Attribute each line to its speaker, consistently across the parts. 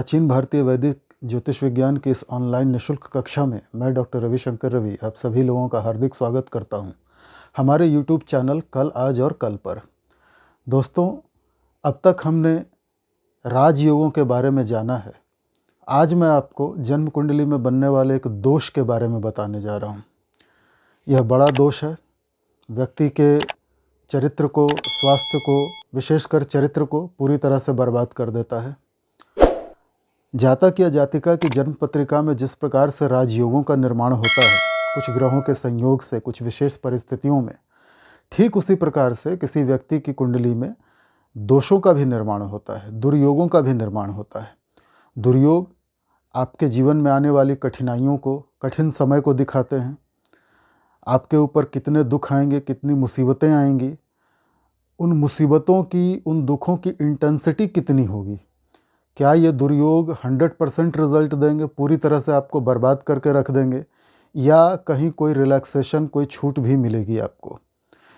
Speaker 1: प्राचीन भारतीय वैदिक ज्योतिष विज्ञान की इस ऑनलाइन निःशुल्क कक्षा में मैं डॉक्टर रविशंकर रवि आप सभी लोगों का हार्दिक स्वागत करता हूं हमारे यूट्यूब चैनल कल आज और कल पर। दोस्तों, अब तक हमने राजयोगों के बारे में जाना है। आज मैं आपको जन्म कुंडली में बनने वाले एक दोष के बारे में बताने जा रहा हूं। यह बड़ा दोष है, व्यक्ति के चरित्र को, स्वास्थ्य को, विशेषकर चरित्र को पूरी तरह से बर्बाद कर देता है। जातक या जातिका की जन्म पत्रिका में जिस प्रकार से राजयोगों का निर्माण होता है, कुछ ग्रहों के संयोग से, कुछ विशेष परिस्थितियों में, ठीक उसी प्रकार से किसी व्यक्ति की कुंडली में दोषों का भी निर्माण होता है, दुर्योगों का भी निर्माण होता है। दुर्योग आपके जीवन में आने वाली कठिनाइयों को, कठिन समय को दिखाते हैं। आपके ऊपर कितने दुख आएंगे, कितनी मुसीबतें आएंगी, उन मुसीबतों की, उन दुखों की इंटेंसिटी कितनी होगी। क्या ये दुर्योग 100% रिजल्ट देंगे, पूरी तरह से आपको बर्बाद करके रख देंगे, या कहीं कोई रिलैक्सेशन, कोई छूट भी मिलेगी आपको।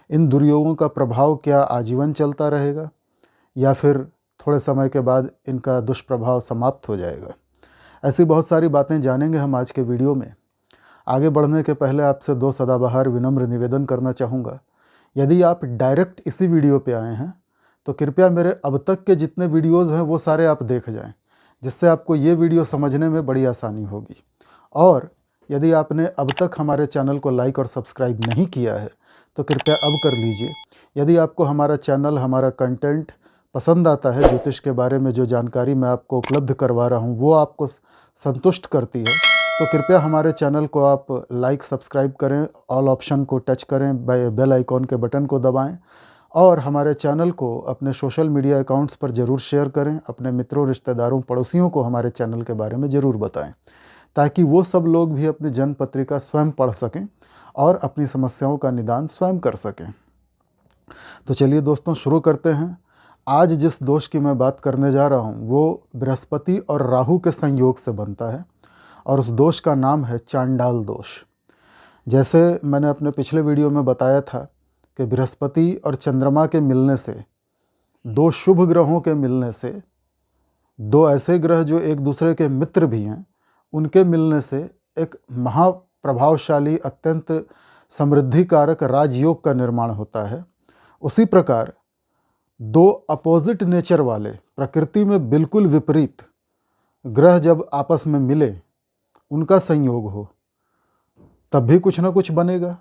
Speaker 1: इन दुर्योगों का प्रभाव क्या आजीवन चलता रहेगा या फिर थोड़े समय के बाद इनका दुष्प्रभाव समाप्त हो जाएगा। ऐसी बहुत सारी बातें जानेंगे हम आज के वीडियो में। आगे बढ़ने के पहले आपसे दो सदाबहार विनम्र निवेदन करना चाहूँगा। यदि आप डायरेक्ट इसी वीडियो पे आए हैं तो कृपया मेरे अब तक के जितने वीडियोज़ हैं वो सारे आप देख जाएं, जिससे आपको ये वीडियो समझने में बड़ी आसानी होगी। और यदि आपने अब तक हमारे चैनल को लाइक और सब्सक्राइब नहीं किया है तो कृपया अब कर लीजिए। यदि आपको हमारा चैनल, हमारा कंटेंट पसंद आता है, ज्योतिष के बारे में जो जानकारी मैं आपको उपलब्ध करवा रहा हूँ वो आपको संतुष्ट करती है, तो कृपया हमारे चैनल को आप लाइक, सब्सक्राइब करें, ऑल ऑप्शन को टच करें, बेल आइकॉन के बटन को दबाएं और हमारे चैनल को अपने सोशल मीडिया अकाउंट्स पर ज़रूर शेयर करें। अपने मित्रों, रिश्तेदारों, पड़ोसियों को हमारे चैनल के बारे में ज़रूर बताएं, ताकि वो सब लोग भी अपनी जन्म पत्रिका स्वयं पढ़ सकें और अपनी समस्याओं का निदान स्वयं कर सकें। तो चलिए दोस्तों, शुरू करते हैं। आज जिस दोष की मैं बात करने जा रहा हूँ वो बृहस्पति और राहु के संयोग से बनता है और उस दोष का नाम है चांडाल दोष। जैसे मैंने अपने पिछले वीडियो में बताया था कि बृहस्पति और चंद्रमा के मिलने से, दो शुभ ग्रहों के मिलने से, दो ऐसे ग्रह जो एक दूसरे के मित्र भी हैं, उनके मिलने से एक महाप्रभावशाली, अत्यंत समृद्धिकारक राजयोग का निर्माण होता है। उसी प्रकार दो अपोजिट नेचर वाले, प्रकृति में बिल्कुल विपरीत ग्रह जब आपस में मिले, उनका संयोग हो, तब भी कुछ ना कुछ बनेगा।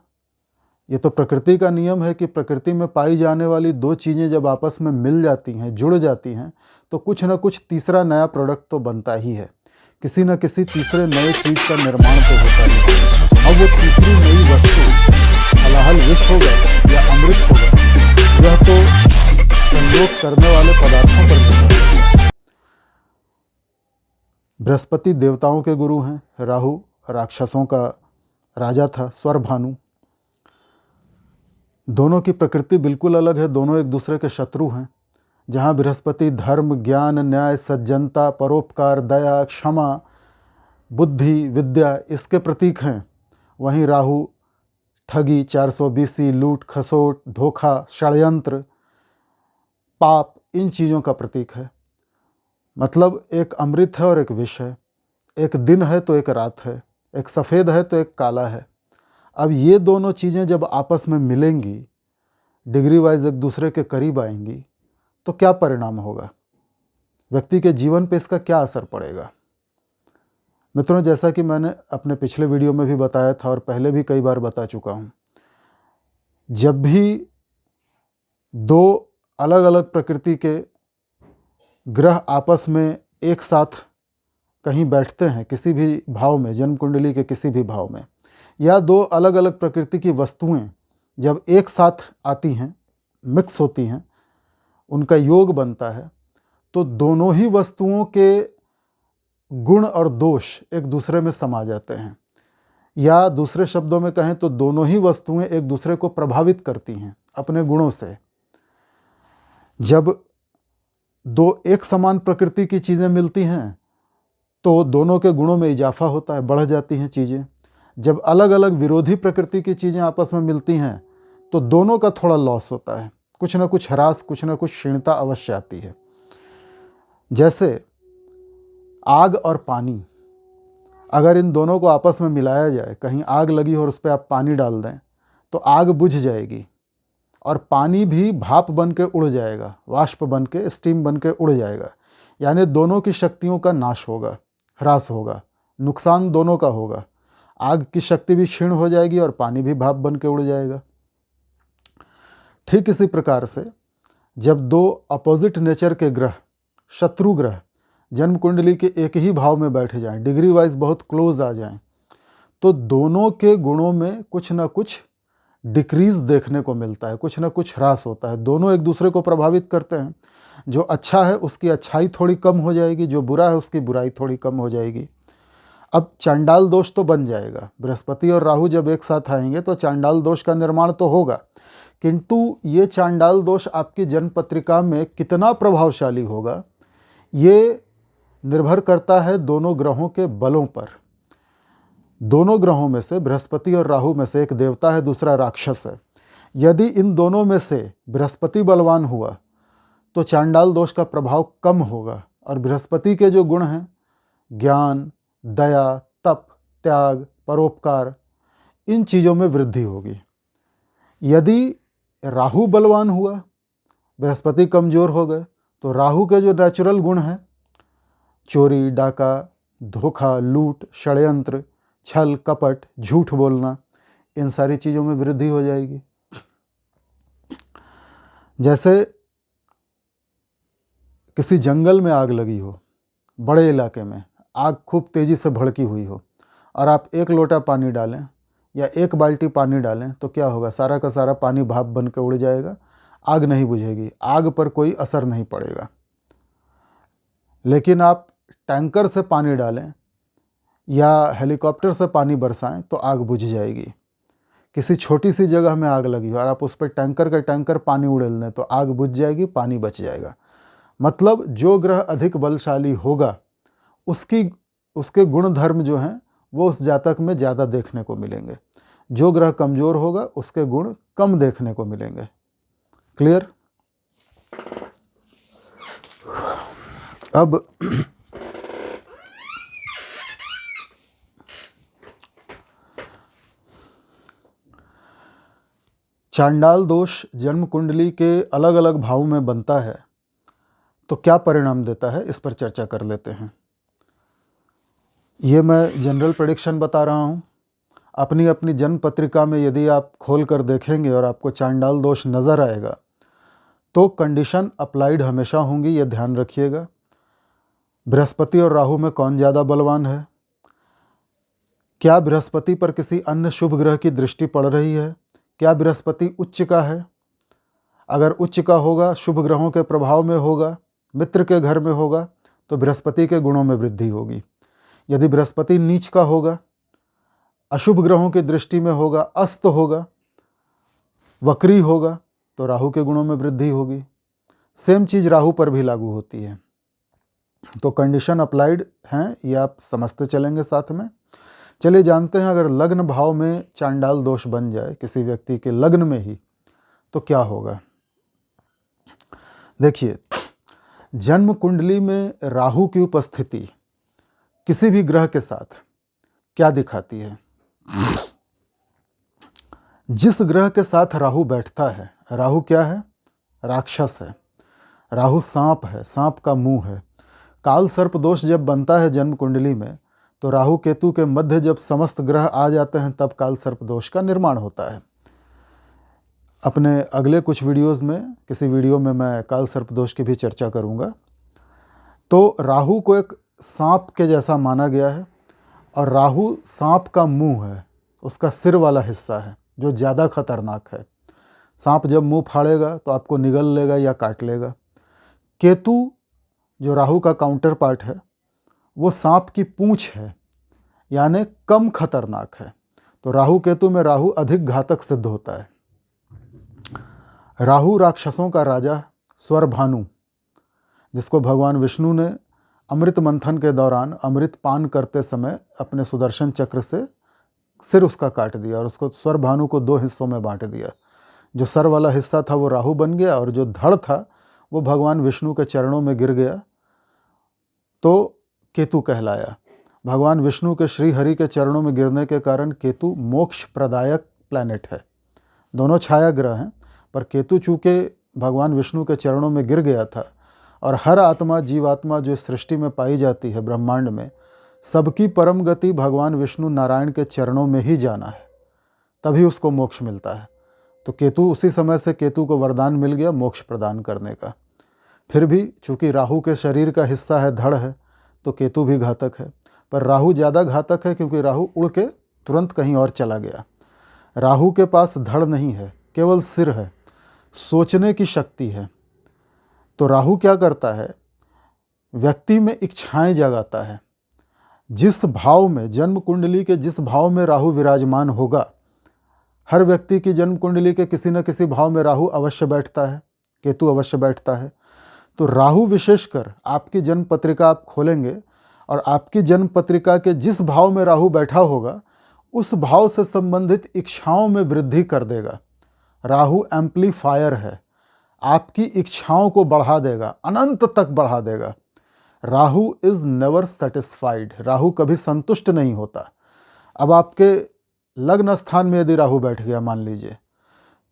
Speaker 1: ये तो प्रकृति का नियम है कि प्रकृति में पाई जाने वाली दो चीज़ें जब आपस में मिल जाती हैं, जुड़ जाती हैं, तो कुछ ना कुछ तीसरा नया प्रोडक्ट तो बनता ही है। किसी न किसी तीसरे नए चीज़ का निर्माण तो होता ही है। अब वो तीसरी नई वस्तु हलाहल विष होगा या अमृत होगा, यह तो संयोग करने वाले पदार्थों पर निर्भर है। बृहस्पति देवताओं के गुरु हैं, राहु राक्षसों का राजा था, स्वर भानु। दोनों की प्रकृति बिल्कुल अलग है, दोनों एक दूसरे के शत्रु हैं। जहाँ बृहस्पति धर्म, ज्ञान, न्याय, सज्जनता, परोपकार, दया, क्षमा, बुद्धि, विद्या, इसके प्रतीक हैं, वहीं राहु ठगी, 420, लूट खसोट, धोखा, षड्यंत्र, पाप, इन चीज़ों का प्रतीक है। मतलब एक अमृत है और एक विष है, एक दिन है तो एक रात है, एक सफ़ेद है तो एक काला है। अब ये दोनों चीज़ें जब आपस में मिलेंगी, डिग्री वाइज एक दूसरे के करीब आएंगी, तो क्या परिणाम होगा, व्यक्ति के जीवन पे इसका क्या असर पड़ेगा। मित्रों, जैसा कि मैंने अपने पिछले वीडियो में भी बताया था और पहले भी कई बार बता चुका हूँ, जब भी दो अलग अलग प्रकृति के ग्रह आपस में एक साथ कहीं बैठते हैं, किसी भी भाव में, जन्म कुंडली के किसी भी भाव में, या दो अलग अलग प्रकृति की वस्तुएं जब एक साथ आती हैं, मिक्स होती हैं, उनका योग बनता है, तो दोनों ही वस्तुओं के गुण और दोष एक दूसरे में समा जाते हैं। या दूसरे शब्दों में कहें तो दोनों ही वस्तुएं एक दूसरे को प्रभावित करती हैं अपने गुणों से। जब दो एक समान प्रकृति की चीज़ें मिलती हैं तो दोनों के गुणों में इजाफा होता है, बढ़ जाती हैं चीज़ें। जब अलग अलग विरोधी प्रकृति की चीज़ें आपस में मिलती हैं तो दोनों का थोड़ा लॉस होता है, कुछ ना कुछ ह्रास, कुछ ना कुछ क्षीणता अवश्य आती है। जैसे आग और पानी, अगर इन दोनों को आपस में मिलाया जाए, कहीं आग लगी और उस पर आप पानी डाल दें तो आग बुझ जाएगी और पानी भी भाप बन के उड़ जाएगा, वाष्प बन के, स्टीम बन के उड़ जाएगा। यानी दोनों की शक्तियों का नाश होगा, ह्रास होगा, नुकसान दोनों का होगा। आग की शक्ति भी क्षीण हो जाएगी और पानी भी भाप बन के उड़ जाएगा। ठीक इसी प्रकार से जब दो अपोजिट नेचर के ग्रह, शत्रु ग्रह, जन्म कुंडली के एक ही भाव में बैठ जाएं, डिग्री वाइज बहुत क्लोज आ जाएं, तो दोनों के गुणों में कुछ ना कुछ डिक्रीज देखने को मिलता है, कुछ ना कुछ ह्रास होता है। दोनों एक दूसरे को प्रभावित करते हैं। जो अच्छा है उसकी अच्छाई थोड़ी कम हो जाएगी, जो बुरा है उसकी बुराई थोड़ी कम हो जाएगी। अब चांडाल दोष तो बन जाएगा। बृहस्पति और राहु जब एक साथ आएंगे तो चांडाल दोष का निर्माण तो होगा, किंतु ये चांडाल दोष आपकी जन्म पत्रिका में कितना प्रभावशाली होगा ये निर्भर करता है दोनों ग्रहों के बलों पर। दोनों ग्रहों में से बृहस्पति और राहु में से एक देवता है, दूसरा राक्षस है। यदि इन दोनों में से बृहस्पति बलवान हुआ तो चांडाल दोष का प्रभाव कम होगा और बृहस्पति के जो गुण हैं, ज्ञान, दया, तप, त्याग, परोपकार, इन चीज़ों में वृद्धि होगी। यदि राहु बलवान हुआ, बृहस्पति कमज़ोर हो गए, तो राहु के जो नेचुरल गुण हैं, चोरी, डाका, धोखा, लूट, षड्यंत्र, छल, कपट, झूठ बोलना, इन सारी चीज़ों में वृद्धि हो जाएगी। जैसे किसी जंगल में आग लगी हो, बड़े इलाके में आग खूब तेज़ी से भड़की हुई हो, और आप एक लोटा पानी डालें या एक बाल्टी पानी डालें तो क्या होगा? सारा का सारा पानी भाप बन के उड़ जाएगा, आग नहीं बुझेगी, आग पर कोई असर नहीं पड़ेगा। लेकिन आप टैंकर से पानी डालें या हेलीकॉप्टर से पानी बरसाएं तो आग बुझ जाएगी। किसी छोटी सी जगह में आग लगी हो और आप उस पर टैंकर का टैंकर पानी उड़ेल दें तो आग बुझ जाएगी, पानी बच जाएगा। मतलब जो ग्रह अधिक बलशाली होगा उसके गुण धर्म जो हैं वो उस जातक में ज़्यादा देखने को मिलेंगे। जो ग्रह कमज़ोर होगा उसके गुण कम देखने को मिलेंगे। क्लियर? अब चांडाल दोष जन्म कुंडली के अलग अलग भावों में बनता है तो क्या परिणाम देता है, इस पर चर्चा कर लेते हैं। ये मैं जनरल प्रेडिक्शन बता रहा हूँ। अपनी अपनी जन्म पत्रिका में यदि आप खोल कर देखेंगे और आपको चांडाल दोष नज़र आएगा तो कंडीशन अप्लाइड हमेशा होंगी, ये ध्यान रखिएगा। बृहस्पति और राहु में कौन ज़्यादा बलवान है? क्या बृहस्पति पर किसी अन्य शुभ ग्रह की दृष्टि पड़ रही है? क्या बृहस्पति उच्च का है? अगर उच्च का होगा, शुभ ग्रहों के प्रभाव में होगा, मित्र के घर में होगा तो बृहस्पति के गुणों में वृद्धि होगी। यदि बृहस्पति नीच का होगा, अशुभ ग्रहों की दृष्टि में होगा, अस्त होगा, वक्री होगा तो राहु के गुणों में वृद्धि होगी। सेम चीज़ राहु पर भी लागू होती है। तो कंडीशन अप्लाइड हैं, ये आप समझते चलेंगे साथ में। चलिए जानते हैं, अगर लग्न भाव में चांडाल दोष बन जाए किसी व्यक्ति के लग्न में ही तो क्या होगा। देखिए, जन्म कुंडली में राहु की उपस्थिति किसी भी ग्रह के साथ क्या दिखाती है? जिस ग्रह के साथ राहु बैठता है, राहु क्या है? राक्षस है। राहु सांप है, सांप का मुंह है। काल सर्प दोष जब बनता है जन्म कुंडली में तो राहु केतु के मध्य जब समस्त ग्रह आ जाते हैं तब काल सर्प दोष का निर्माण होता है। अपने अगले कुछ वीडियोस में, किसी वीडियो में मैं काल सर्प दोष की भी चर्चा करूंगा। तो राहु को एक सांप के जैसा माना गया है और राहु सांप का मुंह है, उसका सिर वाला हिस्सा है जो ज़्यादा खतरनाक है। सांप जब मुंह फाड़ेगा तो आपको निगल लेगा या काट लेगा। केतु जो राहु का काउंटर पार्ट है वो सांप की पूंछ है, यानी कम खतरनाक है। तो राहु केतु में राहु अधिक घातक सिद्ध होता है। राहु राक्षसों का राजा, स्वर भानु, जिसको भगवान विष्णु ने अमृत मंथन के दौरान अमृत पान करते समय अपने सुदर्शन चक्र से सिर उसका काट दिया और उसको स्वर भानु को दो हिस्सों में बांट दिया। जो सर वाला हिस्सा था वो राहु बन गया और जो धड़ था वो भगवान विष्णु के चरणों में गिर गया। तो केतु कहलाया। भगवान विष्णु के श्री हरि के चरणों में गिरने के कारण केतु मोक्ष प्रदायक प्लैनेट है। दोनों छाया ग्रह हैं, पर केतु चूँकि भगवान विष्णु के चरणों में गिर गया था, और हर आत्मा जीवात्मा जो इस सृष्टि में पाई जाती है ब्रह्मांड में, सबकी परम गति भगवान विष्णु नारायण के चरणों में ही जाना है, तभी उसको मोक्ष मिलता है। तो केतु, उसी समय से केतु को वरदान मिल गया मोक्ष प्रदान करने का। फिर भी चूँकि राहु के शरीर का हिस्सा है, धड़ है, तो केतु भी घातक है, पर राहु ज़्यादा घातक है क्योंकि राहु उड़ के तुरंत कहीं और चला गया। राहु के पास धड़ नहीं है, केवल सिर है, सोचने की शक्ति है। तो राहु क्या करता है, व्यक्ति में इच्छाएं जगाता है। जिस भाव में, जन्म कुंडली के जिस भाव में राहु विराजमान होगा, हर व्यक्ति की जन्म कुंडली के किसी न किसी भाव में राहु अवश्य बैठता है, केतु अवश्य बैठता है। तो राहु विशेषकर आपकी जन्म पत्रिका आप खोलेंगे और आपकी जन्म पत्रिका के जिस भाव में राहु बैठा होगा, उस भाव से संबंधित इच्छाओं में वृद्धि कर देगा। राहु एम्प्लीफायर है, आपकी इच्छाओं को बढ़ा देगा, अनंत तक बढ़ा देगा। Rahu is never satisfied, Rahu कभी संतुष्ट नहीं होता। अब आपके लग्न स्थान में यदि राहु बैठ गया मान लीजिए,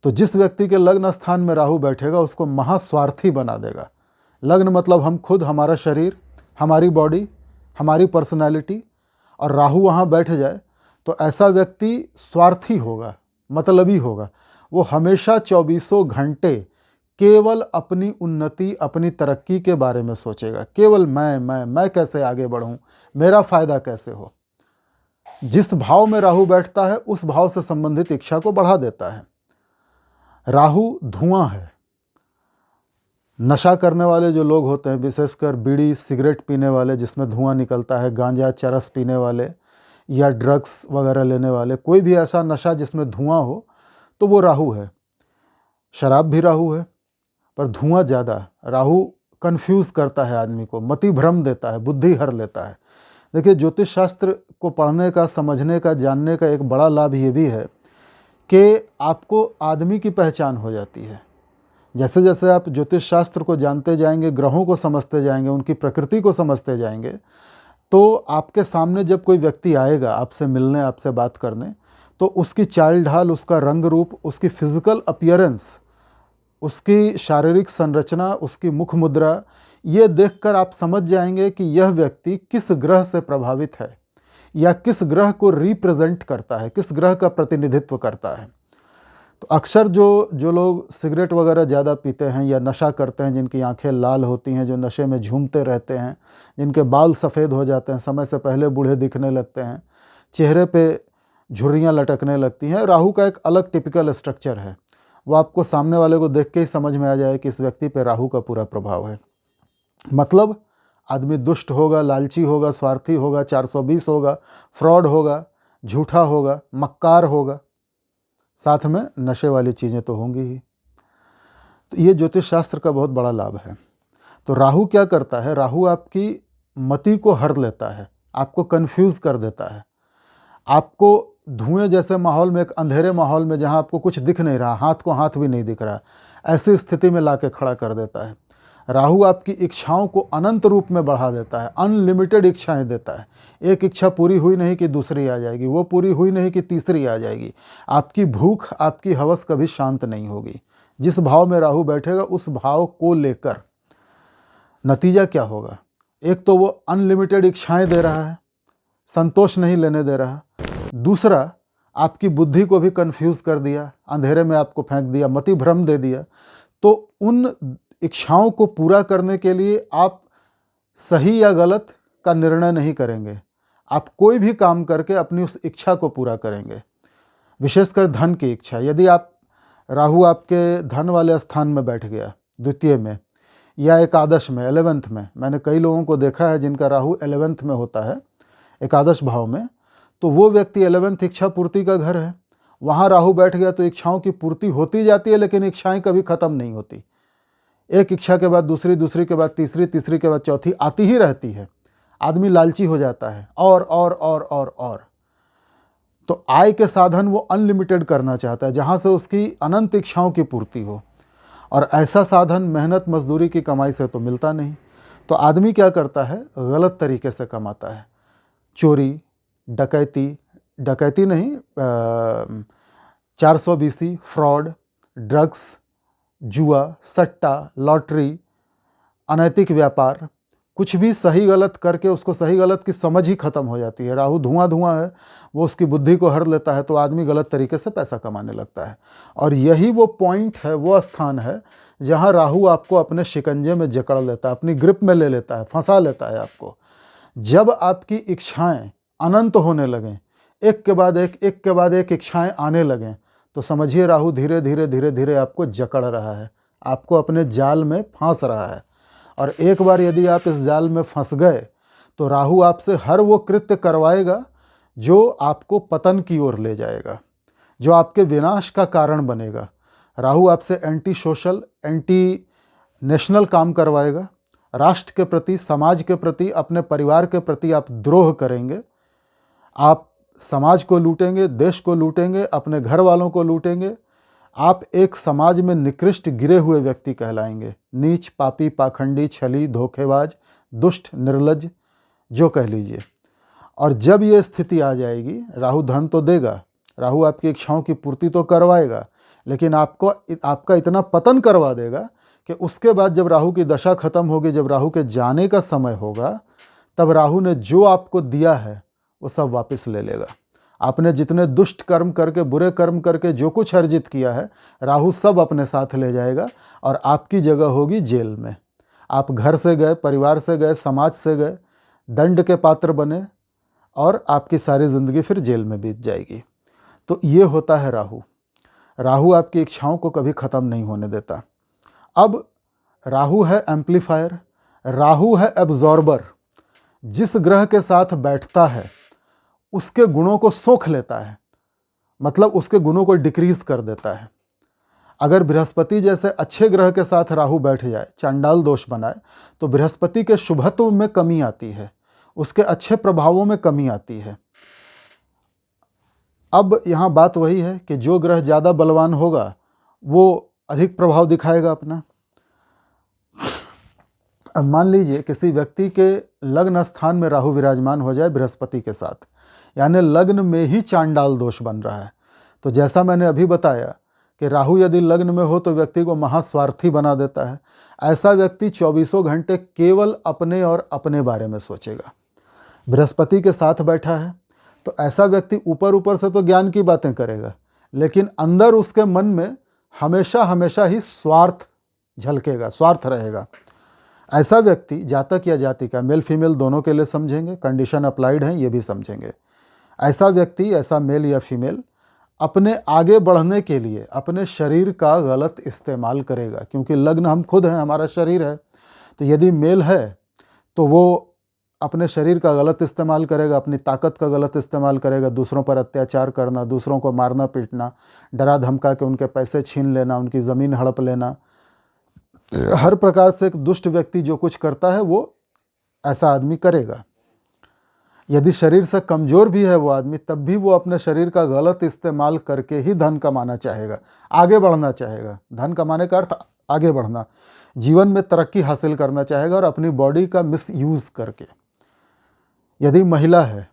Speaker 1: तो जिस व्यक्ति के लग्न स्थान में राहु बैठेगा उसको महास्वार्थी बना देगा। लग्न मतलब हम खुद, हमारा शरीर, हमारी बॉडी, हमारी पर्सनैलिटी, और राहु वहाँ बैठ जाए तो ऐसा व्यक्ति स्वार्थी होगा, मतलबी होगा। वो हमेशा 24 घंटे केवल अपनी उन्नति, अपनी तरक्की के बारे में सोचेगा। केवल मैं कैसे आगे बढ़ूँ, मेरा फ़ायदा कैसे हो। जिस भाव में राहु बैठता है उस भाव से संबंधित इच्छा को बढ़ा देता है। राहु धुआं है। नशा करने वाले जो लोग होते हैं, विशेषकर बीड़ी सिगरेट पीने वाले जिसमें धुआं निकलता है, गांजा चरस पीने वाले या ड्रग्स वगैरह लेने वाले, कोई भी ऐसा नशा जिसमें धुआं हो, तो वो राहु है। शराब भी राहु है, पर धुआं ज़्यादा। राहु कंफ्यूज करता है आदमी को, मति भ्रम देता है, बुद्धि हर लेता है। देखिए, ज्योतिष शास्त्र को पढ़ने का, समझने का, जानने का एक बड़ा लाभ ये भी है कि आपको आदमी की पहचान हो जाती है। जैसे जैसे आप ज्योतिष शास्त्र को जानते जाएंगे, ग्रहों को समझते जाएंगे, उनकी प्रकृति को समझते जाएंगे, तो आपके सामने जब कोई व्यक्ति आएगा आपसे मिलने, आपसे बात करने, तो उसकी चाल ढाल, उसका रंग रूप, उसकी फिजिकल अपीयरेंस, उसकी शारीरिक संरचना, उसकी मुख मुद्रा, ये देखकर आप समझ जाएंगे कि यह व्यक्ति किस ग्रह से प्रभावित है या किस ग्रह को रिप्रेजेंट करता है, किस ग्रह का प्रतिनिधित्व करता है। तो अक्सर जो लोग सिगरेट वगैरह ज़्यादा पीते हैं या नशा करते हैं, जिनकी आंखें लाल होती हैं, जो नशे में झूमते रहते हैं, जिनके बाल सफ़ेद हो जाते हैं, समय से पहले बूढ़े दिखने लगते हैं, चेहरे पे झुर्रियाँ लटकने लगती हैं, राहु का एक अलग टिपिकल स्ट्रक्चर है। वो आपको सामने वाले को देख के ही समझ में आ जाए कि इस व्यक्ति पे राहु का पूरा प्रभाव है। मतलब आदमी दुष्ट होगा, लालची होगा, स्वार्थी होगा, 420 होगा, फ्रॉड होगा, झूठा होगा, मक्कार होगा, साथ में नशे वाली चीज़ें तो होंगी ही। तो ये ज्योतिष शास्त्र का बहुत बड़ा लाभ है। तो राहु क्या करता है, राहु आपकी मति को हर लेता है, आपको कंफ्यूज कर देता है। आपको धुएं जैसे माहौल में, एक अंधेरे माहौल में जहां आपको कुछ दिख नहीं रहा, हाथ को हाथ भी नहीं दिख रहा, ऐसी स्थिति में लाके खड़ा कर देता है। राहु आपकी इच्छाओं को अनंत रूप में बढ़ा देता है, अनलिमिटेड इच्छाएं देता है। एक इच्छा पूरी हुई नहीं कि दूसरी आ जाएगी, वो पूरी हुई नहीं कि तीसरी आ जाएगी। आपकी भूख, आपकी हवस कभी शांत नहीं होगी। जिस भाव में राहु बैठेगा उस भाव को लेकर नतीजा क्या होगा, एक तो वो अनलिमिटेड इच्छाएं दे रहा है, संतोष नहीं लेने दे रहा। दूसरा, आपकी बुद्धि को भी कंफ्यूज कर दिया, अंधेरे में आपको फेंक दिया, मति भ्रम दे दिया। तो उन इच्छाओं को पूरा करने के लिए आप सही या गलत का निर्णय नहीं करेंगे, आप कोई भी काम करके अपनी उस इच्छा को पूरा करेंगे। विशेषकर धन की इच्छा, यदि आप राहु आपके धन वाले स्थान में बैठ गया, द्वितीय में या एकादश में, 11th में, मैंने कई लोगों को देखा है जिनका राहु 11th में होता है, एकादश भाव में, तो वो व्यक्ति 11th इच्छा पूर्ति का घर है। वहाँ राहु बैठ गया तो इच्छाओं की पूर्ति होती जाती है, लेकिन इच्छाएं कभी ख़त्म नहीं होती। एक इच्छा के बाद दूसरी, दूसरी के बाद तीसरी, तीसरी के बाद चौथी आती ही रहती है। आदमी लालची हो जाता है, और। तो आय के साधन वो अनलिमिटेड करना चाहता है, जहाँ से उसकी अनंत इच्छाओं की पूर्ति हो, और ऐसा साधन मेहनत मजदूरी की कमाई से तो मिलता नहीं। तो आदमी क्या करता है, गलत तरीके से कमाता है। चोरी, डकैती, डकैती नहीं 420, फ्रॉड, ड्रग्स, जुआ, सट्टा, लॉटरी, अनैतिक व्यापार, कुछ भी सही गलत करके उसको सही गलत की समझ ही खत्म हो जाती है। राहु धुआं धुआं है, वो उसकी बुद्धि को हर लेता है, तो आदमी गलत तरीके से पैसा कमाने लगता है। और यही वो पॉइंट है, वो स्थान है जहाँ राहु आपको अपने शिकंजे में जकड़ लेता है, अपनी ग्रिप में ले लेता है, फंसा लेता है आपको। जब आपकी इच्छाएं अनंत होने लगें, एक के बाद एक इच्छाएं आने लगें, तो समझिए राहु धीरे धीरे धीरे धीरे आपको जकड़ रहा है, आपको अपने जाल में फांस रहा है। और एक बार यदि आप इस जाल में फंस गए तो राहु आपसे हर वो कृत्य करवाएगा जो आपको पतन की ओर ले जाएगा, जो आपके विनाश का कारण बनेगा। राहु आपसे एंटी सोशल, एंटी नेशनल काम करवाएगा। राष्ट्र के प्रति, समाज के प्रति, अपने परिवार के प्रति आप द्रोह करेंगे। आप समाज को लूटेंगे, देश को लूटेंगे, अपने घर वालों को लूटेंगे। आप एक समाज में निकृष्ट गिरे हुए व्यक्ति कहलाएंगे। नीच, पापी, पाखंडी, छली, धोखेबाज, दुष्ट, निर्लज्ज, जो कह लीजिए। और जब ये स्थिति आ जाएगी, राहु धन तो देगा, राहु आपकी इच्छाओं की पूर्ति तो करवाएगा, लेकिन आपका इतना पतन करवा देगा कि उसके बाद जब राहु की दशा खत्म होगी, जब राहु के जाने का समय होगा, तब राहु ने जो आपको दिया है वो सब वापस ले लेगा। आपने जितने दुष्ट कर्म करके, बुरे कर्म करके जो कुछ अर्जित किया है, राहु सब अपने साथ ले जाएगा और आपकी जगह होगी जेल में। आप घर से गए, परिवार से गए, समाज से गए, दंड के पात्र बने और आपकी सारी ज़िंदगी फिर जेल में बीत जाएगी। तो ये होता है राहु। राहु आपकी इच्छाओं को कभी ख़त्म नहीं होने देता। अब राहु है एम्पलीफायर, राहु है एब्जॉर्बर। जिस ग्रह के साथ बैठता है उसके गुणों को सोख लेता है, मतलब उसके गुणों को डिक्रीज कर देता है। अगर बृहस्पति जैसे अच्छे ग्रह के साथ राहु बैठ जाए, चांडाल दोष बनाए, तो बृहस्पति के शुभत्व में कमी आती है, उसके अच्छे प्रभावों में कमी आती है। अब यहाँ बात वही है कि जो ग्रह ज़्यादा बलवान होगा वो अधिक प्रभाव दिखाएगा अपना। अब मान लीजिए किसी व्यक्ति के लग्न स्थान में राहु विराजमान हो जाए बृहस्पति के साथ, यानी लग्न में ही चांडाल दोष बन रहा है, तो जैसा मैंने अभी बताया कि राहु यदि लग्न में हो तो व्यक्ति को महास्वार्थी बना देता है। ऐसा व्यक्ति 24 घंटे केवल अपने और अपने बारे में सोचेगा। बृहस्पति के साथ बैठा है तो ऐसा व्यक्ति ऊपर ऊपर से तो ज्ञान की बातें करेगा, लेकिन अंदर उसके मन में हमेशा हमेशा ही स्वार्थ झलकेगा, स्वार्थ रहेगा। ऐसा व्यक्ति जातक या जातिका, मेल फीमेल दोनों के लिए समझेंगे, कंडीशन अप्लाइड हैं ये भी समझेंगे। ऐसा व्यक्ति, ऐसा मेल या फीमेल अपने आगे बढ़ने के लिए अपने शरीर का गलत इस्तेमाल करेगा, क्योंकि लग्न हम खुद हैं, हमारा शरीर है। तो यदि मेल है तो वो अपने शरीर का गलत इस्तेमाल करेगा, अपनी ताकत का गलत इस्तेमाल करेगा, दूसरों पर अत्याचार करना, दूसरों को मारना पीटना, डरा धमका के उनके पैसे छीन लेना, उनकी ज़मीन हड़प लेना, हर प्रकार से एक दुष्ट व्यक्ति जो कुछ करता है वो ऐसा आदमी करेगा। यदि शरीर से कमज़ोर भी है वो आदमी, तब भी वो अपने शरीर का गलत इस्तेमाल करके ही धन कमाना चाहेगा, आगे बढ़ना चाहेगा। धन कमाने का अर्थ आगे बढ़ना, जीवन में तरक्की हासिल करना चाहेगा, और अपनी बॉडी का मिस यूज़ करके। यदि महिला है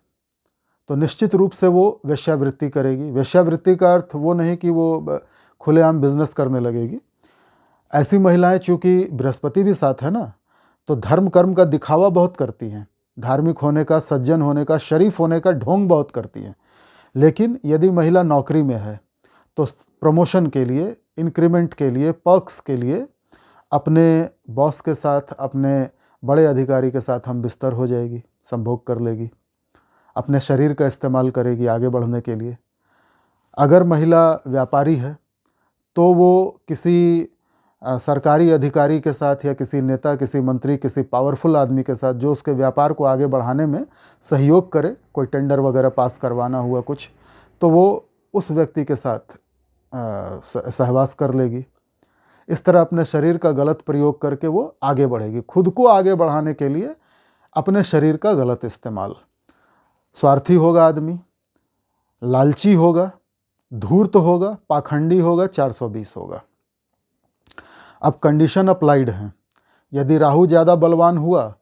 Speaker 1: तो निश्चित रूप से वो वेश्यावृत्ति करेगी। वेश्यावृत्ति का अर्थ वो नहीं कि वो खुलेआम बिजनेस करने लगेगी। ऐसी महिलाएं, चूँकि बृहस्पति भी साथ है ना, तो धर्म कर्म का दिखावा बहुत करती हैं, धार्मिक होने का, सज्जन होने का, शरीफ होने का ढोंग बहुत करती हैं। लेकिन यदि महिला नौकरी में है तो प्रमोशन के लिए, इंक्रीमेंट के लिए, पर्क्स के लिए अपने बॉस के साथ, अपने बड़े अधिकारी के साथ हम बिस्तर हो जाएगी, संभोग कर लेगी, अपने शरीर का इस्तेमाल करेगी आगे बढ़ने के लिए। अगर महिला व्यापारी है तो वो किसी सरकारी अधिकारी के साथ या किसी नेता, किसी मंत्री, किसी पावरफुल आदमी के साथ जो उसके व्यापार को आगे बढ़ाने में सहयोग करे, कोई टेंडर वगैरह पास करवाना हुआ कुछ, तो वो उस व्यक्ति के साथ सहवास कर लेगी। इस तरह अपने शरीर का गलत प्रयोग करके वो आगे बढ़ेगी, खुद को आगे बढ़ाने के लिए अपने शरीर का गलत इस्तेमाल। स्वार्थी होगा आदमी, लालची होगा, धूर्त होगा, पाखंडी होगा, 420 होगा। अब कंडीशन अप्लाइड हैं यदि राहु ज़्यादा बलवान हुआ,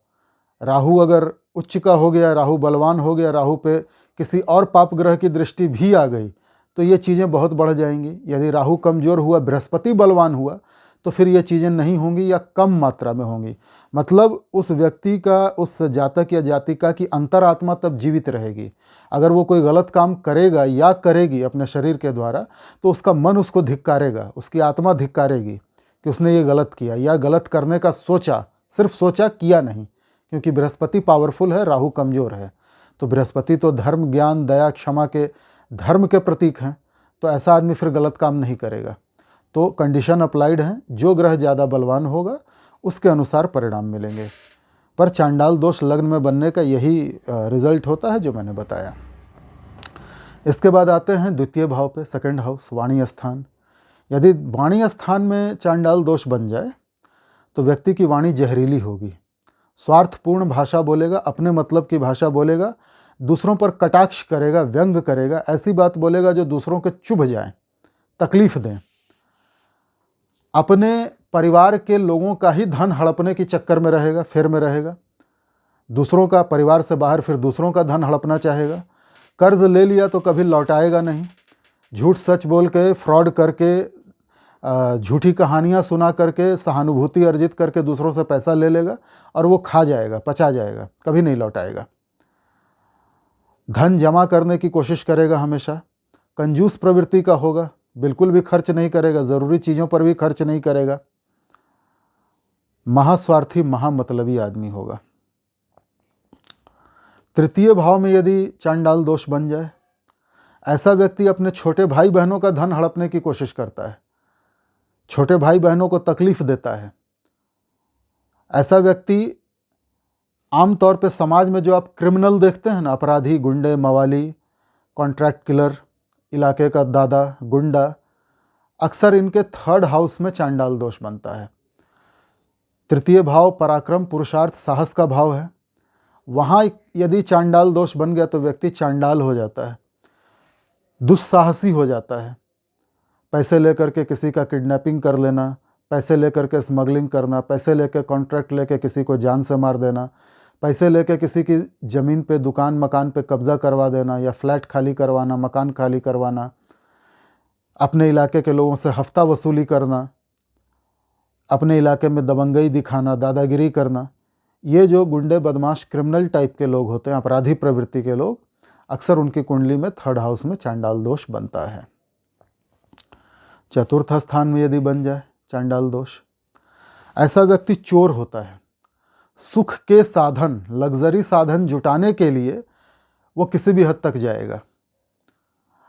Speaker 1: राहु अगर उच्च का हो गया, राहु बलवान हो गया, राहु पे किसी और पाप ग्रह की दृष्टि भी आ गई तो ये चीज़ें बहुत बढ़ जाएंगी। यदि राहु कमज़ोर हुआ, बृहस्पति बलवान हुआ तो फिर ये चीज़ें नहीं होंगी या कम मात्रा में होंगी। मतलब उस व्यक्ति का, उस जातक या जातिका की अंतरात्मा तब जीवित रहेगी। अगर वो कोई गलत काम करेगा या करेगी अपने शरीर के द्वारा तो उसका मन उसको धिक्कारेगा, उसकी आत्मा धिक्कारेगी कि उसने ये गलत किया या गलत करने का सोचा, सिर्फ सोचा, किया नहीं। क्योंकि बृहस्पति पावरफुल है, राहु कमज़ोर है। तो बृहस्पति तो धर्म, ज्ञान, दया, क्षमा के, धर्म के प्रतीक हैं। तो ऐसा आदमी फिर गलत काम नहीं करेगा। तो कंडीशन अप्लाइड है, जो ग्रह ज़्यादा बलवान होगा उसके अनुसार परिणाम मिलेंगे। पर चांडाल दोष लग्न में बनने का यही रिजल्ट होता है जो मैंने बताया। इसके बाद आते हैं द्वितीय भाव पे, सेकंड हाउस, वाणी स्थान। यदि वाणी स्थान में चांडाल दोष बन जाए तो व्यक्ति की वाणी जहरीली होगी, स्वार्थपूर्ण भाषा बोलेगा, अपने मतलब की भाषा बोलेगा, दूसरों पर कटाक्ष करेगा, व्यंग करेगा, ऐसी बात बोलेगा जो दूसरों के चुभ जाए, तकलीफ दें। अपने परिवार के लोगों का ही धन हड़पने के चक्कर में रहेगा, फेर में रहेगा। दूसरों का, परिवार से बाहर फिर दूसरों का धन हड़पना चाहेगा। कर्ज ले लिया तो कभी लौटाएगा नहीं। झूठ सच बोल के, फ्रॉड करके, झूठी कहानियाँ सुना करके, सहानुभूति अर्जित करके दूसरों से पैसा ले लेगा और वो खा जाएगा, पचा जाएगा, कभी नहीं लौटाएगा। धन जमा करने की कोशिश करेगा हमेशा। कंजूस प्रवृत्ति का होगा, बिल्कुल भी खर्च नहीं करेगा, ज़रूरी चीज़ों पर भी खर्च नहीं करेगा। महास्वार्थी, महामतलबी आदमी होगा। तृतीय भाव में यदि चांडाल दोष बन जाए, ऐसा व्यक्ति अपने छोटे भाई बहनों का धन हड़पने की कोशिश करता है, छोटे भाई बहनों को तकलीफ देता है। ऐसा व्यक्ति आमतौर पे समाज में जो आप क्रिमिनल देखते हैं ना, अपराधी, गुंडे, मवाली, कॉन्ट्रैक्ट किलर, इलाके का दादा, गुंडा, अक्सर इनके थर्ड हाउस में चांडाल दोष बनता है। तृतीय भाव पराक्रम, पुरुषार्थ, साहस का भाव है। वहाँ यदि चांडाल दोष बन गया तो व्यक्ति चांडाल हो जाता है, दुस्साहसी हो जाता है। पैसे लेकर के किसी का किडनैपिंग कर लेना, पैसे लेकर के स्मगलिंग करना, पैसे लेकर कॉन्ट्रैक्ट लेकर किसी को जान से मार देना, पैसे लेकर किसी की ज़मीन पे, दुकान, मकान पे कब्ज़ा करवा देना या फ्लैट खाली करवाना, मकान खाली करवाना, अपने इलाके के लोगों से हफ्ता वसूली करना, अपने इलाके में दबंगई दिखाना, दादागिरी करना। ये जो गुंडे, बदमाश, क्रिमिनल टाइप के लोग होते हैं, अपराधी प्रवृत्ति के लोग, अक्सर उनकी कुंडली में थर्ड हाउस में चांडाल दोष बनता है। चतुर्थ स्थान में यदि बन जाए चांडाल दोष, ऐसा व्यक्ति चोर होता है। सुख के साधन, लग्जरी साधन जुटाने के लिए वो किसी भी हद तक जाएगा।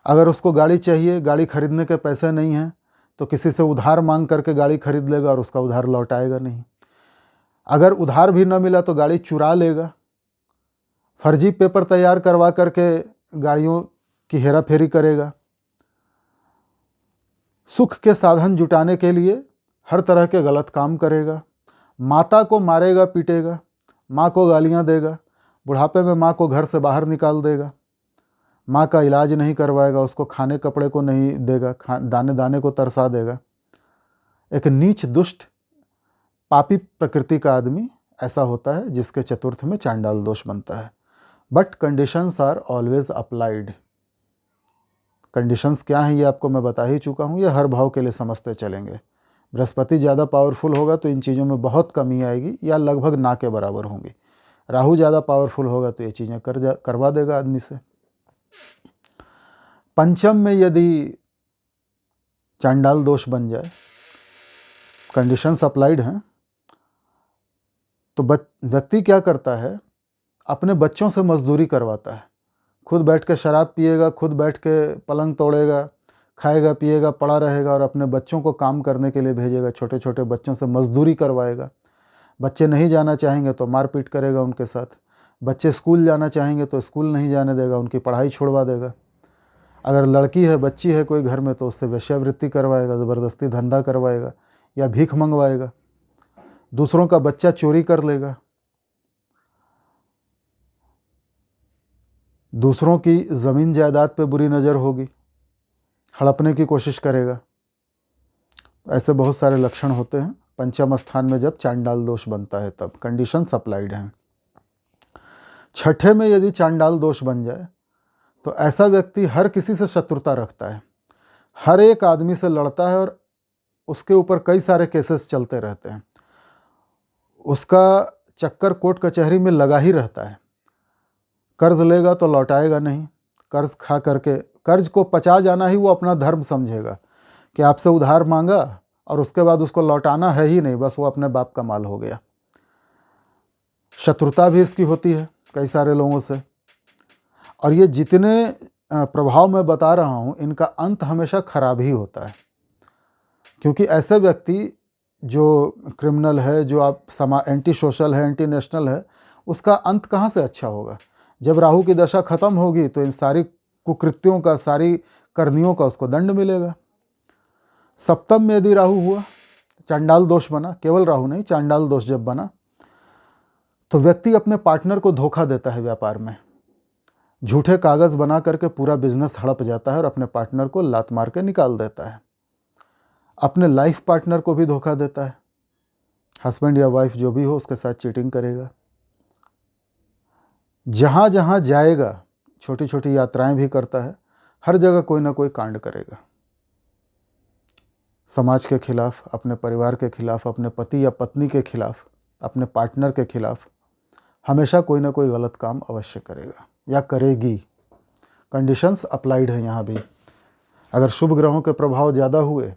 Speaker 1: अगर उसको गाड़ी चाहिए, गाड़ी खरीदने के पैसे नहीं हैं तो किसी से उधार मांग करके गाड़ी खरीद लेगा और उसका उधार लौटाएगा नहीं। अगर उधार भी न मिला तो गाड़ी चुरा लेगा, फर्जी पेपर तैयार करवा करके गाड़ियों की हेरा फेरी करेगा। सुख के साधन जुटाने के लिए हर तरह के गलत काम करेगा। माता को मारेगा, पीटेगा, माँ को गालियाँ देगा, बुढ़ापे में माँ को घर से बाहर निकाल देगा, माँ का इलाज नहीं करवाएगा, उसको खाने कपड़े को नहीं देगा, दाने दाने को तरसा देगा। एक नीच, दुष्ट, पापी प्रकृति का आदमी ऐसा होता है जिसके चतुर्थ में चांडाल दोष बनता है। But conditions are always applied. Conditions क्या हैं ये आपको मैं बता ही चुका हूँ, ये हर भाव के लिए समझते चलेंगे। बृहस्पति ज़्यादा पावरफुल होगा तो इन चीज़ों में बहुत कमी आएगी या लगभग ना के बराबर होंगी। राहु ज़्यादा पावरफुल होगा तो ये चीज़ें करवा देगा आदमी से। पंचम में यदि चांडाल दोष बन जाए, कंडीशंस अप्लाइड हैं, तो व्यक्ति क्या करता है, अपने बच्चों से मजदूरी करवाता है। खुद बैठ के शराब पिएगा, खुद बैठ के पलंग तोड़ेगा, खाएगा पिएगा, पड़ा रहेगा और अपने बच्चों को काम करने के लिए भेजेगा। छोटे छोटे बच्चों से मजदूरी करवाएगा। बच्चे नहीं जाना चाहेंगे तो मारपीट करेगा उनके साथ। बच्चे स्कूल जाना चाहेंगे तो स्कूल नहीं जाने देगा, उनकी पढ़ाई छुड़वा देगा। अगर लड़की है, बच्ची है कोई घर में तो उससे वेश्यावृत्ति करवाएगा, ज़बरदस्ती धंधा करवाएगा या भीख मंगवाएगा। दूसरों का बच्चा चोरी कर लेगा, दूसरों की ज़मीन जायदाद पे बुरी नज़र होगी, हड़पने की कोशिश करेगा। ऐसे बहुत सारे लक्षण होते हैं पंचम स्थान में जब चांडाल दोष बनता है तब कंडीशंस अप्लाइड हैं। छठे में यदि चांडाल दोष बन जाए तो ऐसा व्यक्ति हर किसी से शत्रुता रखता है, हर एक आदमी से लड़ता है और उसके ऊपर कई सारे केसेस चलते रहते हैं। उसका चक्कर कोर्ट कचहरी में लगा ही रहता है। कर्ज लेगा तो लौटाएगा नहीं, कर्ज खा करके कर्ज को पचा जाना ही वो अपना धर्म समझेगा कि आपसे उधार मांगा और उसके बाद उसको लौटाना है ही नहीं, बस वो अपने बाप का माल हो गया। शत्रुता भी इसकी होती है कई सारे लोगों से, और ये जितने प्रभाव मैं बता रहा हूँ इनका अंत हमेशा खराब ही होता है, क्योंकि ऐसे व्यक्ति जो क्रिमिनल है, जो आप एंटी सोशल है, एंटी नेशनल है, उसका अंत कहाँ से अच्छा होगा। जब राहु की दशा खत्म होगी तो इन सारी कुकृत्यों का, सारी करनियों का उसको दंड मिलेगा। सप्तम में यदि राहु हुआ, चांडाल दोष बना, केवल राहु नहीं चांडाल दोष जब बना तो व्यक्ति अपने पार्टनर को धोखा देता है व्यापार में, झूठे कागज बना करके पूरा बिजनेस हड़प जाता है और अपने पार्टनर को लात मार के निकाल देता है। अपने लाइफ पार्टनर को भी धोखा देता है, हस्बैंड या वाइफ जो भी हो उसके साथ चीटिंग करेगा। जहाँ जहाँ जाएगा छोटी छोटी यात्राएं भी करता है, हर जगह कोई ना कोई कांड करेगा, समाज के खिलाफ, अपने परिवार के खिलाफ, अपने पति या पत्नी के खिलाफ, अपने पार्टनर के खिलाफ हमेशा कोई ना कोई गलत काम अवश्य करेगा या करेगी। कंडीशंस अप्लाइड है यहाँ भी। अगर शुभ ग्रहों के प्रभाव ज़्यादा हुए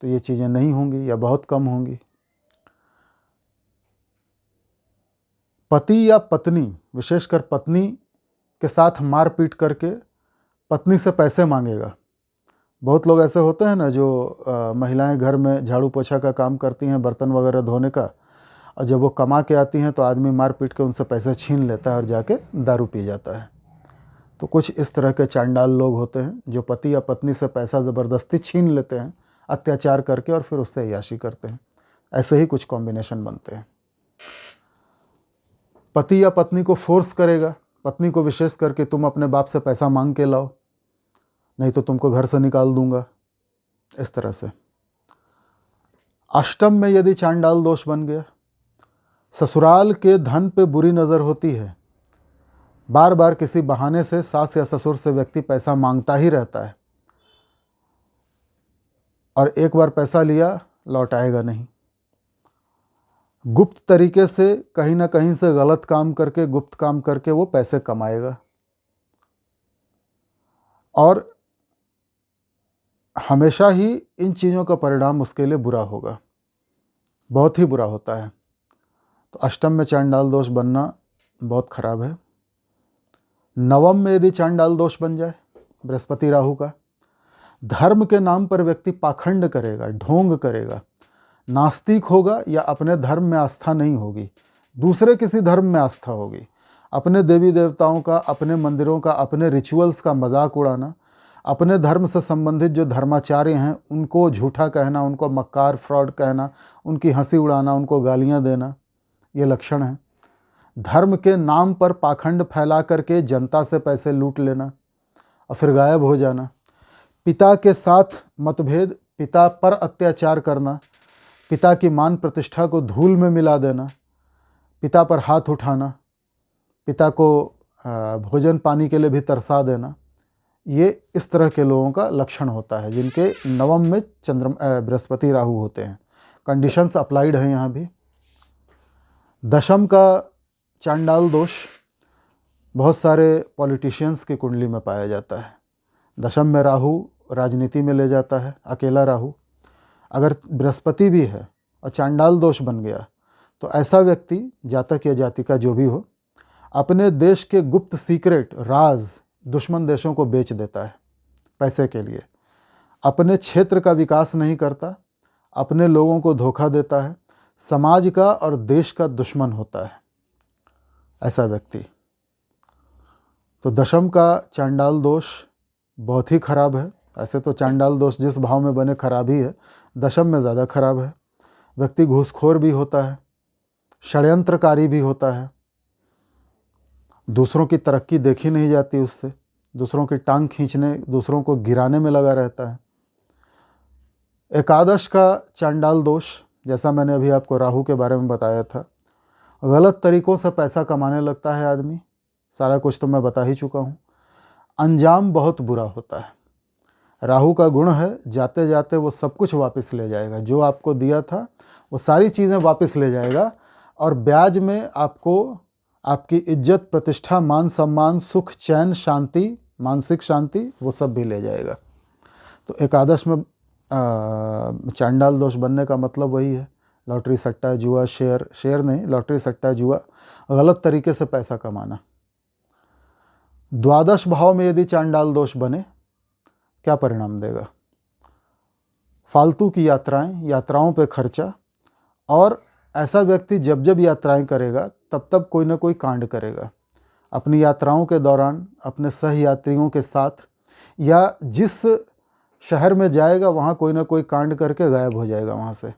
Speaker 1: तो ये चीज़ें नहीं होंगी या बहुत कम होंगी। पति या पत्नी, विशेषकर पत्नी के साथ मारपीट करके पत्नी से पैसे मांगेगा। बहुत लोग ऐसे होते हैं ना जो महिलाएं घर में झाड़ू पोछा का काम करती हैं, बर्तन वगैरह धोने का, और जब वो कमा के आती हैं तो आदमी मार पीट के उनसे पैसे छीन लेता है और जाके दारू पी जाता है। तो कुछ इस तरह के चांडाल लोग होते हैं जो पति या पत्नी से पैसा ज़बरदस्ती छीन लेते हैं अत्याचार करके और फिर उससे अय्याशी करते हैं। ऐसे ही कुछ कॉम्बिनेशन बनते हैं। पति या पत्नी को फोर्स करेगा, पत्नी को विशेष करके, तुम अपने बाप से पैसा मांग के लाओ नहीं तो तुमको घर से निकाल दूंगा, इस तरह से। अष्टम में यदि चांडाल दोष बन गया, ससुराल के धन पे बुरी नज़र होती है, बार बार किसी बहाने से सास या ससुर से व्यक्ति पैसा मांगता ही रहता है और एक बार पैसा लिया लौटाएगा नहीं। गुप्त तरीके से कहीं ना कहीं से गलत काम करके, गुप्त काम करके वो पैसे कमाएगा और हमेशा ही इन चीज़ों का परिणाम उसके लिए बुरा होगा, बहुत ही बुरा होता है। तो अष्टम में चांडाल दोष बनना बहुत खराब है। नवम में यदि चांडाल दोष बन जाए बृहस्पति राहु का, धर्म के नाम पर व्यक्ति पाखंड करेगा, ढोंग करेगा, नास्तिक होगा या अपने धर्म में आस्था नहीं होगी, दूसरे किसी धर्म में आस्था होगी। अपने देवी देवताओं का, अपने मंदिरों का, अपने रिचुअल्स का मजाक उड़ाना, अपने धर्म से संबंधित जो धर्माचार्य हैं उनको झूठा कहना, उनको मक्कार फ्रॉड कहना, उनकी हंसी उड़ाना, उनको गालियां देना, ये लक्षण है। धर्म के नाम पर पाखंड फैला करके जनता से पैसे लूट लेना और फिर गायब हो जाना। पिता के साथ मतभेद, पिता पर अत्याचार करना, पिता की मान प्रतिष्ठा को धूल में मिला देना, पिता पर हाथ उठाना, पिता को भोजन पानी के लिए भी तरसा देना, ये इस तरह के लोगों का लक्षण होता है जिनके नवम में बृहस्पति राहु होते हैं। कंडीशंस अप्लाइड हैं यहाँ भी। दशम का चांडाल दोष बहुत सारे पॉलिटिशियंस की कुंडली में पाया जाता है। दशम में राहु राजनीति में ले जाता है, अकेला राहु। अगर बृहस्पति भी है और चांडाल दोष बन गया तो ऐसा व्यक्ति, जातक या जातिका जो भी हो, अपने देश के गुप्त सीक्रेट राज दुश्मन देशों को बेच देता है पैसे के लिए, अपने क्षेत्र का विकास नहीं करता, अपने लोगों को धोखा देता है, समाज का और देश का दुश्मन होता है ऐसा व्यक्ति। तो दशम का चांडाल दोष बहुत ही खराब है। ऐसे तो चांडाल दोष जिस भाव में बने खराब ही है, दशम में ज़्यादा खराब है। व्यक्ति घूसखोर भी होता है, षड्यंत्रकारी भी होता है, दूसरों की तरक्की देखी नहीं जाती उससे, दूसरों की टांग खींचने, दूसरों को गिराने में लगा रहता है। एकादश का चांडाल दोष जैसा मैंने अभी आपको राहु के बारे में बताया था। गलत तरीक़ों से पैसा कमाने लगता है आदमी, सारा कुछ तो मैं बता ही चुका हूँ। अंजाम बहुत बुरा होता है। राहु का गुण है, जाते जाते वो सब कुछ वापस ले जाएगा, जो आपको दिया था वो सारी चीज़ें वापस ले जाएगा, और ब्याज में आपको आपकी इज्जत, प्रतिष्ठा, मान सम्मान, सुख, चैन, शांति, मानसिक शांति, वो सब भी ले जाएगा। तो एकादश में चांडाल दोष बनने का मतलब वही है, लॉटरी, सट्टा, जुआ, शेयर नहीं, लॉटरी, सट्टा, जुआ, गलत तरीके से पैसा कमाना। द्वादश भाव में यदि चांडाल दोष बने, क्या परिणाम देगा? फालतू की यात्राओं पे खर्चा, और ऐसा व्यक्ति जब जब यात्राएं करेगा तब तब कोई ना कोई कांड करेगा। अपनी यात्राओं के दौरान अपने सहयात्रियों के साथ, या जिस शहर में जाएगा वहाँ कोई ना कोई कांड करके गायब हो जाएगा वहाँ से।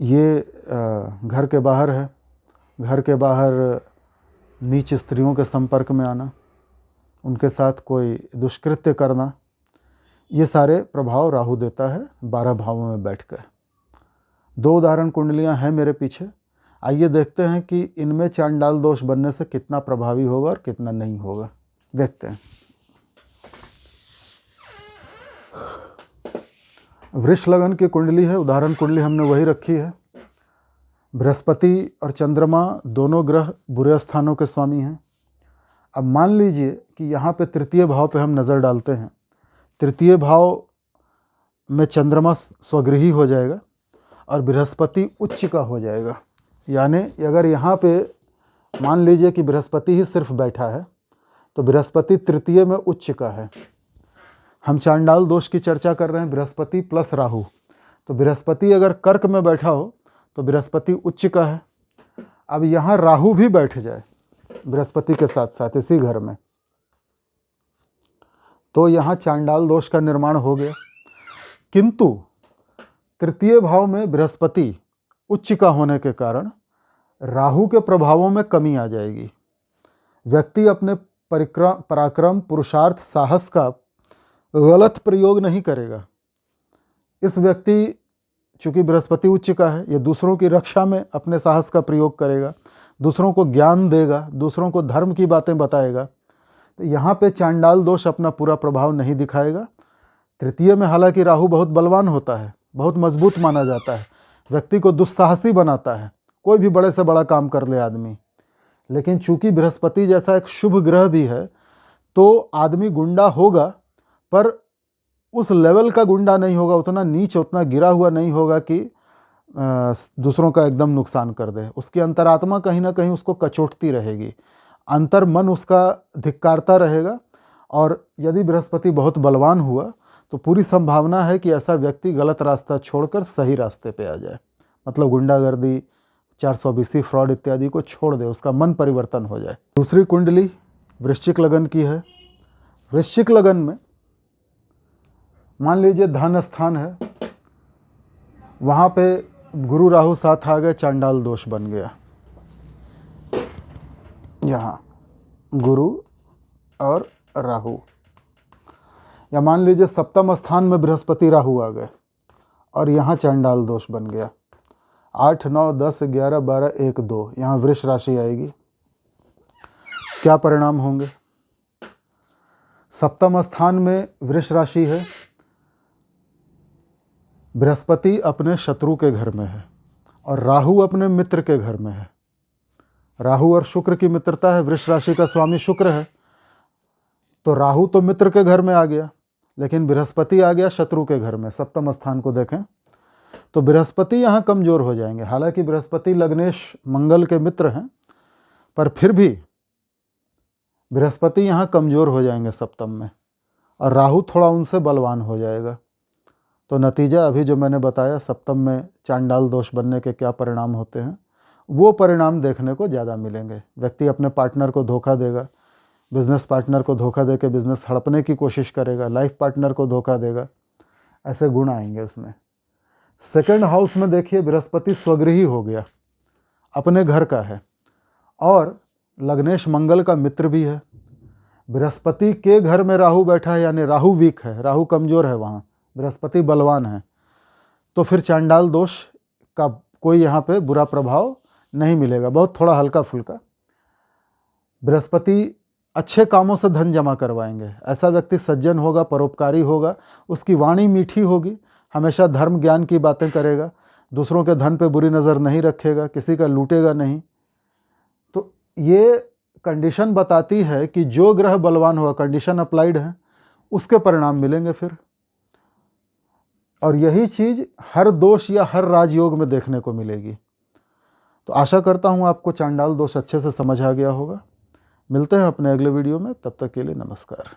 Speaker 1: ये घर के बाहर है, घर के बाहर नीच स्त्रियों के संपर्क में आना, उनके साथ कोई दुष्कृत्य करना, ये सारे प्रभाव राहु देता है 12 भावों में बैठकर। 2 उदाहरण कुंडलियां हैं मेरे पीछे, आइए देखते हैं कि इनमें चांडाल दोष बनने से कितना प्रभावी होगा और कितना नहीं होगा। देखते हैं। वृष लगन की कुंडली है, उदाहरण कुंडली हमने वही रखी है। बृहस्पति और चंद्रमा दोनों ग्रह बुरे स्थानों के स्वामी हैं। अब मान लीजिए कि यहाँ पे तृतीय भाव पे हम नज़र डालते हैं। तृतीय भाव में चंद्रमा स्वगृही हो जाएगा और बृहस्पति उच्च का हो जाएगा। यानी अगर यहाँ पे मान लीजिए कि बृहस्पति ही सिर्फ बैठा है, तो बृहस्पति तृतीय में उच्च का है। हम चांडाल दोष की चर्चा कर रहे हैं, बृहस्पति प्लस राहु। तो बृहस्पति अगर कर्क में बैठा हो तो बृहस्पति उच्च का है। अब यहाँ राहु भी बैठ जाए बृहस्पति के साथ साथ इसी घर में, तो यहाँ चांडाल दोष का निर्माण हो गया। किंतु तृतीय भाव में बृहस्पति उच्च का होने के कारण राहु के प्रभावों में कमी आ जाएगी। व्यक्ति अपने पराक्रम, पुरुषार्थ, साहस का गलत प्रयोग नहीं करेगा। इस व्यक्ति, चूँकि बृहस्पति उच्च का है, ये दूसरों की रक्षा में अपने साहस का प्रयोग करेगा, दूसरों को ज्ञान देगा, दूसरों को धर्म की बातें बताएगा। तो यहाँ पे चांडाल दोष अपना पूरा प्रभाव नहीं दिखाएगा। तृतीय में हालांकि राहु बहुत बलवान होता है, बहुत मजबूत माना जाता है, व्यक्ति को दुस्साहसी बनाता है, कोई भी बड़े से बड़ा काम कर ले आदमी। लेकिन चूंकि बृहस्पति जैसा एक शुभ ग्रह भी है, तो आदमी गुंडा होगा, पर उस लेवल का गुंडा नहीं होगा, उतना नीच, उतना गिरा हुआ नहीं होगा कि दूसरों का एकदम नुकसान कर दे। उसकी अंतरात्मा कहीं ना कहीं उसको कचोटती रहेगी, अंतर मन उसका धिक्कारता रहेगा। और यदि बृहस्पति बहुत बलवान हुआ तो पूरी संभावना है कि ऐसा व्यक्ति गलत रास्ता छोड़कर सही रास्ते पे आ जाए, मतलब गुंडागर्दी, 420 फ्रॉड इत्यादि को छोड़ दे, उसका मन परिवर्तन हो जाए। दूसरी कुंडली वृश्चिक लगन की है। वृश्चिक लगन में मान लीजिए धन स्थान है, वहाँ पे गुरु राहु साथ आ गए, चांडाल दोष बन गया। यहाँ गुरु और राहु, या मान लीजिए सप्तम स्थान में बृहस्पति राहु आ गए और यहाँ चांडाल दोष बन गया। 8, 9, 10, 11, 12, 1, 2 यहाँ वृष राशि आएगी। क्या परिणाम होंगे? सप्तम स्थान में वृष राशि है, बृहस्पति अपने शत्रु के घर में है और राहु अपने मित्र के घर में है। राहु और शुक्र की मित्रता है, वृष राशि का स्वामी शुक्र है, तो राहु तो मित्र के घर में आ गया, लेकिन बृहस्पति आ गया शत्रु के घर में। सप्तम स्थान को देखें तो बृहस्पति यहाँ कमजोर हो जाएंगे। हालांकि बृहस्पति लग्नेश मंगल के मित्र हैं, पर फिर भी बृहस्पति यहाँ कमजोर हो जाएंगे सप्तम में, और राहु थोड़ा उनसे बलवान हो जाएगा। तो नतीजा अभी जो मैंने बताया, सप्तम में चांडाल दोष बनने के क्या परिणाम होते हैं, वो परिणाम देखने को ज़्यादा मिलेंगे। व्यक्ति अपने पार्टनर को धोखा देगा, बिजनेस पार्टनर को धोखा दे के बिजनेस हड़पने की कोशिश करेगा, लाइफ पार्टनर को धोखा देगा, ऐसे गुण आएंगे उसमें। सेकंड हाउस में देखिए बृहस्पति स्वगृही हो गया, अपने घर का है और लग्नेश मंगल का मित्र भी है। बृहस्पति के घर में राहु बैठा है, यानी राहु वीक है, राहु कमजोर है, वहाँ बृहस्पति बलवान है। तो फिर चांडाल दोष का कोई यहाँ पे बुरा प्रभाव नहीं मिलेगा, बहुत थोड़ा हल्का फुल्का। बृहस्पति अच्छे कामों से धन जमा करवाएंगे। ऐसा व्यक्ति सज्जन होगा, परोपकारी होगा, उसकी वाणी मीठी होगी, हमेशा धर्म ज्ञान की बातें करेगा, दूसरों के धन पे बुरी नज़र नहीं रखेगा, किसी का लूटेगा नहीं। तो ये कंडीशन बताती है कि जो ग्रह बलवान होगा, कंडीशन अप्लाइड है, उसके परिणाम मिलेंगे फिर। और यही चीज़ हर दोष या हर राजयोग में देखने को मिलेगी। तो आशा करता हूँ आपको चांडाल दोष अच्छे से समझ आ गया होगा। मिलते हैं अपने अगले वीडियो में, तब तक के लिए नमस्कार।